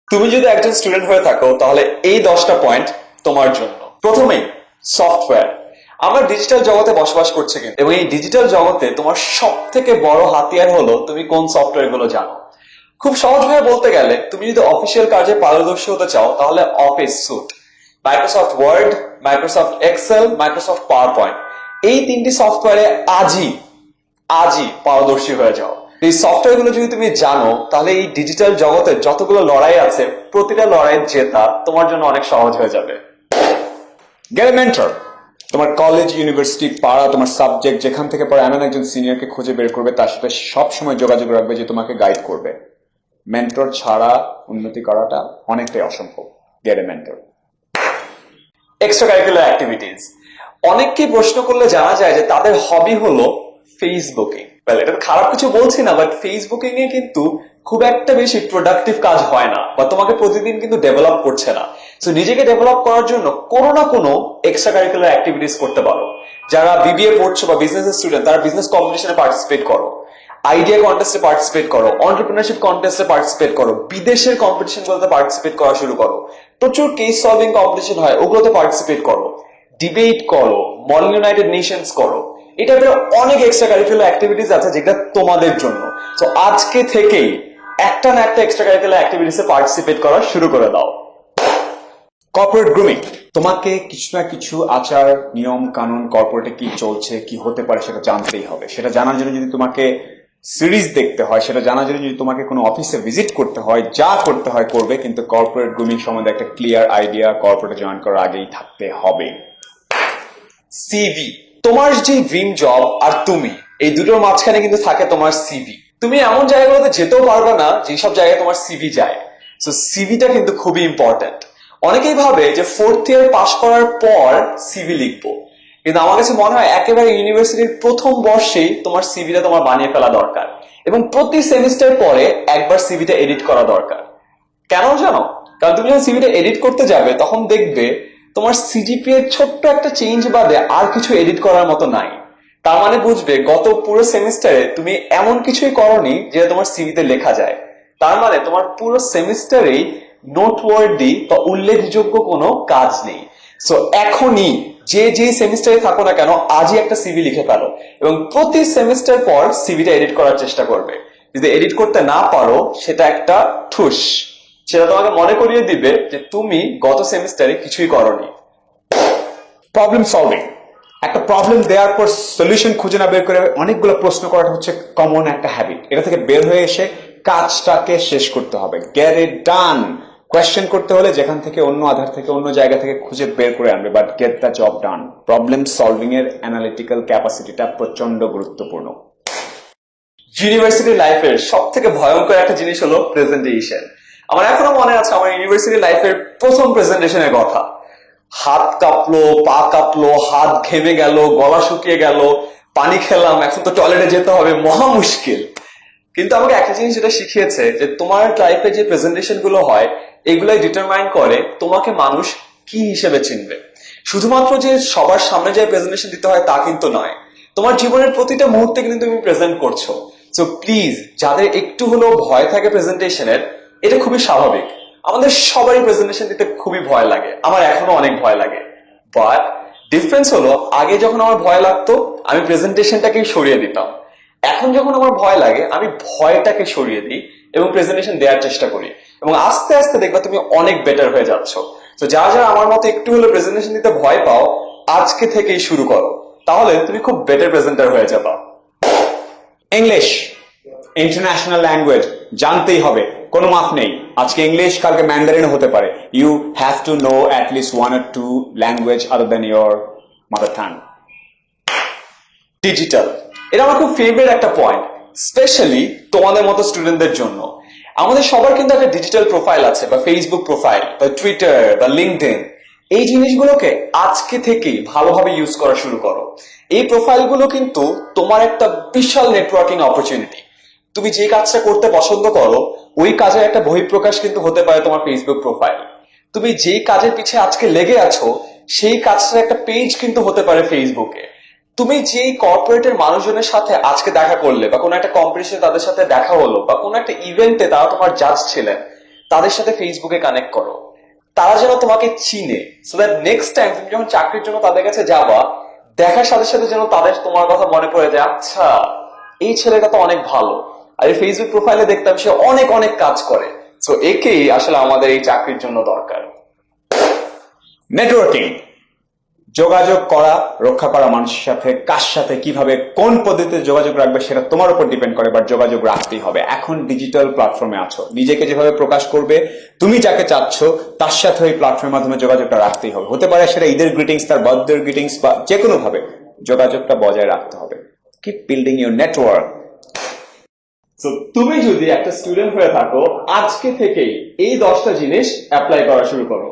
তুমি যদি একজন স্টুডেন্ট হয়ে থাকো তাহলে এই 10টা পয়েন্ট তোমার জন্য। প্রথমেই সফটওয়্যার। আমরা ডিজিটাল জগতে বসবাস করছি কিন্তু, এবং এই ডিজিটাল জগতে তোমার সব থেকে বড় হাতিয়ার হলো তুমি কোন সফটওয়্যার গুলো জানো। খুব সহজভাবে বলতে গেলে তুমি যদি অফিসিয়াল কাজে পারদর্শী হতে চাও তাহলে office suite, Microsoft Word, Microsoft Excel, Microsoft PowerPoint, এই তিনটি সফটওয়্যারে আজই আজই পারদর্শী হয়ে যাও। এই সফটওয়্যার গুলো যদি তুমি জানো তাহলে এই ডিজিটাল জগতে যতগুলো লড়াই আছে প্রতিটা লড়াই জেতা তোমার জন্য অনেক সহজ হয়ে যাবে। গেট এ মেন্টর। তোমার কলেজ, ইউনিভার্সিটি, পাড়া, তোমার সাবজেক্ট যেখান থেকে পড়ে এমন একজন সিনিয়রকে খুঁজে বের করবে, তার সাথে সব সময় যোগাযোগ রাখবে যে তোমাকে গাইড করবে। মেন্টর ছাড়া উন্নতি করাটা অনেকটাই অসম্ভব। গেট এ মেন্টর। Extra curricular activities. অনেককে প্রশ্ন করলে জানা যায় যে তাদের হবি হলো ফেসবুকিং। এটা খারাপ কিছু বলছি না, বাট ফেসবুকিং এ কিন্তু খুব একটা বেশি প্রোডাক্টিভ কাজ হয় না, বা তোমাকে প্রতিদিন কিন্তু ডেভেলপ করছে না। সো নিজেকে ডেভেলপ করার জন্য কোনো না কোনো এক্সট্রা কারিকুলার অ্যাক্টিভিটিস করতে পারো। যারা বিবিএ পড়ছো বা বিজনেস স্টুডেন্ট তারা বিজনেস কম্পিটিশনে পার্টিসিপেট করো, আইডিয়া কন্টেস্টে পার্টিসিপেট করো, এন্টারপ্রেনারশিপ কন্টেস্টে পার্টিসিপেট করো, বিদেশের কম্পিটিশন গুলোতে পার্টিসিপেট করা শুরু করো। প্রচুর কেস সলভিং কম্পিটিশন হয়, ওগুলোতে পার্টিসিপেট করো, ডিবেট করো, মডেল ইউনাইটেড নেশনস করো। এটা অনেক এক্সট্রা কারিকুলার অ্যাক্টিভিটিস আছে যেটা তোমাদের জন্য। তো আজকে থেকেই একটা না একটা এক্সট্রা কারিকুলার অ্যাক্টিভিটিসে পার্টিসিপেট করা শুরু করে দাও। Corporate grooming. তোমাকে কিছু না কিছু আচার নিয়ম কানুন, কর্পোরেটে কি চলছে, কি হতে পারে সেটা জানতেই হবে। সেটা জানার জন্য যদি তোমাকে সিরিজ দেখতে হয়, সেটা জানার জন্য যদি তোমাকে কোনো অফিসে ভিজিট করতে হয়, যা করতে হয় করবে, কিন্তু কর্পোরেট গ্রুমিং সম্বন্ধে একটা ক্লিয়ার আইডিয়া কর্পোরেটে জয়েন করার আগেই থাকতে হবে। সিভি। তোমার যে ড্রিম জব আর তুমি, এই দুটোর মাঝখানে কিন্তু থাকে তোমার সিভি। তুমি এমন জায়গাগুলোতে যেতেও পারবে না যেসব জায়গায় তোমার সিভি যায়। সো সিভিটা কিন্তু খুবই ইম্পর্টেন্ট। অনেকেই ভাবে যে 4th ইয়ার পাস করার পর সিভি লিখবো, কিন্তু আমার কাছে মনে হয় একেবারে ইউনিভার্সিটির প্রথম বর্ষেই তোমার সিভিটা তোমার বানিয়ে ফেলা দরকার, এবং প্রতি সেমিস্টার পরে একবার সিভিটা এডিট করা দরকার। কেন জানো? কারণ তুমি যখন সিভিটা এডিট করতে যাবে তখন দেখবে তোমার সিজিপি এর ছোট্ট একটা চেঞ্জ বাদে আর কিছু এডিট করার মতো নাই। তার মানে বুঝবে গত পুরো সেমিস্টারে তুমি এমন কিছুই করনি যেটা তোমার সিভিতে লেখা যায়। তার মানে তোমার পুরো সেমিস্টারেই নোটওয়ার্দি বা উল্লেখযোগ্য কোনো কাজ নেই। সো এখনই যে সেমিস্টারে থাকো না কেন আজই একটা সিভি লিখে ফেলো, এবং প্রতি সেমিস্টার পর সিভিটা এডিট করার চেষ্টা করবে। যদি এডিট করতে না পারো সেটা একটা ঠুস, সেটা তোমাকে মনে করিয়ে দিবে যে তুমি গত সেমিস্টারে কিছুই করনি। Problem solving. একটা প্রবলেম দেওয়ার পর সলিউশন খুঁজে না বের করে অনেকগুলো প্রশ্ন করাটা হচ্ছে কমন একটা হ্যাবিট। এটা থেকে বের হয়ে এসে কাজটাকে শেষ করতে হবে। Get it done. কোয়েশ্চেন করতে হলে যেখান থেকে অন্য আধার থেকে অন্য জায়গা থেকে খুঁজে বের করে আনবে, but get the job done. Problem solving এর অ্যানালিটিক্যাল ক্যাপাসিটিটা প্রচন্ড গুরুত্বপূর্ণ। ইউনিভার্সিটি লাইফের সব থেকে ভয়ঙ্কর একটা জিনিস হলো প্রেজেন্টেশন। আমার এখনো মনে আছে আমার ইউনিভার্সিটি লাইফের প্রথম প্রেজেন্টেশনের কথা। হাত কাঁপলো, পা কাঁপলো, হাত ঘেমে গেল, গলা শুকিয়ে গেল, পানি খেলাম, এখন তো টয়লেটে যেতে হবে, মহা মুশকিল। কিন্তু আমাকে একটা জিনিস যেটা শিখিয়েছে যে তোমার লাইফে যে প্রেজেন্টেশন গুলো হয় এগুলাই ডিটারমাইন করে তোমাকে মানুষ কি হিসেবে চিনবে। শুধুমাত্র যে সবার সামনে যে প্রেজেন্টেশন দিতে হয় তা কিন্তু নয়, তোমার জীবনের প্রতিটা মুহূর্তে কিন্তু তুমি প্রেজেন্ট করছো। সো প্লিজ, যাদের একটু হলেও ভয় থাকে প্রেজেন্টেশনের, এটা খুবই স্বাভাবিক। আমাদের সবারই প্রেজেন্টেশন দিতে খুবই ভয় লাগে, আমার এখনো অনেক ভয় লাগে। বাট ডিফারেন্স হলো, আগে যখন আমার ভয় লাগতো আমি প্রেজেন্টেশনটাকে সরিয়ে দিতাম, এখন যখন আমার ভয় লাগে আমি ভয়টাকে সরিয়ে দিই এবং প্রেজেন্টেশন দেওয়ার চেষ্টা করি, এবং আস্তে আস্তে দেখবা তুমি অনেক বেটার হয়ে যাচ্ছ। তো যারা যারা আমার মতো একটু হলে প্রেজেন্টেশন দিতে ভয় পাও, আজকে থেকেই শুরু করো, তাহলে তুমি খুব বেটার প্রেজেন্টার হয়ে যাবা। ইংলিশ ইন্টারন্যাশনাল ল্যাঙ্গুয়েজ জানতেই হবে, কোনো মাপ নেই। আজকে ইংলিশ, কালকে ম্যান্ডারিনও হতে পারে। You have to know at least 1 or 2 language other than your mother tongue. Digital, এটা আমার খুব ফেভারিট একটা পয়েন্ট, স্পেশালি তোমাদের মতো স্টুডেন্টদের জন্য। আমাদের সবার কিন্তু একটা ডিজিটাল প্রোফাইল আছে, বা ফেসবুক প্রোফাইল, বা টুইটার, বা লিঙ্কডইন। এই জিনিসগুলোকে আজকে থেকেই ভালোভাবে ইউজ করা শুরু করো। এই প্রোফাইলগুলো কিন্তু তোমার একটা বিশাল নেটওয়ার্কিং অপরচুনিটি। তুমি যে কাজটা করতে পছন্দ করো ওই কাজের একটা বহিঃপ্রকাশ কিন্তু হতে পারে তোমার ফেসবুক প্রোফাইল। তুমি যেই কাজের পিছে আজকে লেগে আছো সেই কাজটার একটা পেজ কিন্তু হতে পারে ফেসবুকে। তুমি যেই কর্পোরেটের মানুষজনের সাথে আজকে দেখা করলে, বা কোনো একটা কম্পিটিশনে তাদের সাথে দেখা হলো, বা কোনো একটা ইভেন্টে তারা তোমার জাজ ছিলেন, তাদের সাথে ফেসবুকে কানেক্ট করো, তারা যেন তোমাকে চিনে, সো দ্যাট নেক্সট টাইম তুমি যখন চাকরির জন্য তাদের কাছে যাবা, দেখার সাথে সাথে যেন তাদের তোমার কথা মনে পড়ে যায়, আচ্ছা এই ছেলেটা তো অনেক ভালো, আর এই ফেসবুক প্রোফাইলে দেখতাম সে অনেক অনেক কাজ করে। সো একেই আসলে আমাদের এই চাকরির জন্য দরকার। নেটওয়ার্কিং, যোগাযোগ করা, রক্ষা করা মানুষের সাথে, কার সাথে কিভাবে কোন পদ্ধতিতে যোগাযোগ রাখবে সেটা তোমার উপর ডিপেন্ড করে, বাট যোগাযোগ রাখতেই হবে। এখন ডিজিটাল প্ল্যাটফর্মে আছো, নিজেকে যেভাবে প্রকাশ করবে, তুমি যাকে চাচ্ছ তার সাথে ওই প্ল্যাটফর্মের মাধ্যমে যোগাযোগটা রাখতেই হবে। হতে পারে সেটা ঈদের গ্রিটিংস, তার বার্থডের গ্রিটিংস, বা যে কোনো ভাবে যোগাযোগটা বজায় রাখতে হবে। Keep building your network. তো তুমি যদি একটা স্টুডেন্ট হয়ে থাকো, আজকে থেকেই এই 10টা জিনিস অ্যাপ্লাই করা শুরু করো।